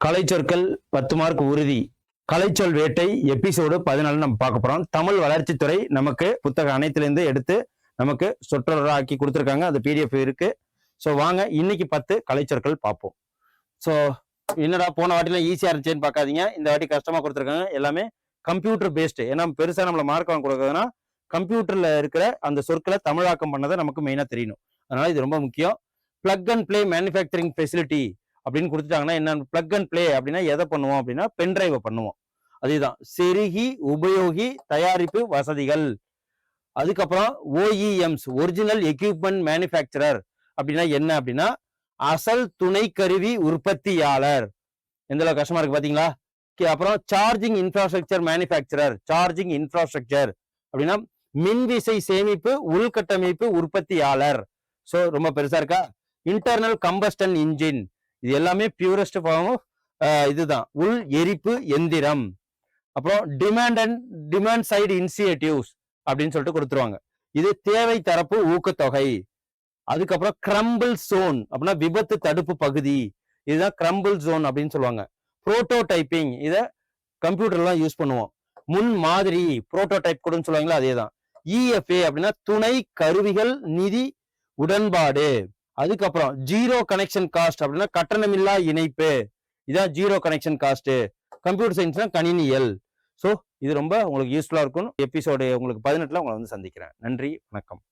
கலைச்சொற்கள் 10 mark உறுதி. கலைச்சொல் வேட்டை episode 14 நம்ம பார்க்க போறோம். தமிழ் வளர்ச்சித்துறை நமக்கு புத்தகம் அனைத்திலிருந்து எடுத்து நமக்கு சொற்றொடராக்கி கொடுத்துருக்காங்க. அது பிடிஎஃப் இருக்கு. ஸோ வாங்க இன்னைக்கு 10 கலைச்சொற்கள் பார்ப்போம். ஸோ என்னடா போன வாட்டிலாம் ஈஸியா இருந்துச்சுன்னு பார்க்காதீங்க. இந்த வாட்டி கஷ்டமா கொடுத்துருக்காங்க. எல்லாமே கம்ப்யூட்டர் பேஸ்டு. ஏன்னா பெருசா நம்மள மார்க் வாங்க கொடுக்குறதுன்னா கம்ப்யூட்டர்ல இருக்கிற அந்த சொற்களை தமிழாக்கம் பண்ணதை நமக்கு மெயினா தெரியணும். அதனால இது ரொம்ப முக்கியம். Plug and play manufacturing facility அப்படின்னு கொடுத்துட்டாங்கன்னா என்ன பிளக் அண்ட் பிளே அப்படின்னா எதை பண்ணுவோம் அப்படின்னா பென்டிரைவை பண்ணுவோம். அதுதான் செருகி உபயோகி தயாரிப்பு வசதிகள். அதுக்கப்புறம் ஓஇஎம்ஸ் ஒரிஜினல் எக்யூப்மெண்ட் மேனுஃபேக்சரர் அப்படின்னா என்ன அப்படின்னா அசல் துணை கருவி உற்பத்தியாளர். எந்த அளவு கஷ்டமா இருக்கு பாத்தீங்களா? அப்புறம் charging infrastructure manufacturer. Charging infrastructure அப்படின்னா மின்விசை சேமிப்பு உள்கட்டமைப்பு உற்பத்தியாளர். ஸோ ரொம்ப பெருசா இருக்கா? Internal combustion engine. இது எல்லாமே பியூரஸ்ட் ஃபார்ம் இதுதான் உள் எரிப்பு எந்திரம். அப்புறம் டிமாண்ட் சைடு இனிஷியேட்டிவ்ஸ் அப்படின்னு சொல்லிட்டு கொடுத்துருவாங்க. இது தேவை தரப்பு ஊக்கத்தொகை. அதுக்கப்புறம் கிரம்பிள் ஜோன் அப்படின்னா விபத்து தடுப்பு பகுதி. இதுதான் கிரம்பிள் ஜோன் அப்படின்னு சொல்லுவாங்க. புரோட்டோடைப்பிங் இதை கம்ப்யூட்டர்லாம் யூஸ் பண்ணுவோம். முன் மாதிரி புரோட்டோடைப் கூடன்னு சொல்லுவாங்களா, அதே தான். இஎஃப்ஏ அப்படின்னா துணை கருவிகள் நிதி உடன்பாடு. அதுக்கப்புறம் ஜீரோ கனெக்ஷன் காஸ்ட் அப்படின்னா கட்டணமில்லா இணைப்பு. இதான் ஜீரோ கனெக்ஷன் காஸ்ட். கம்ப்யூட்டர் சயின்ஸ்னா கணினியல். ஸோ இது ரொம்ப உங்களுக்கு யூஸ்ஃபுல்லா இருக்கும். எபிசோடு உங்களுக்கு 18ல உங்களை வந்து சந்திக்கிறேன். நன்றி, வணக்கம்.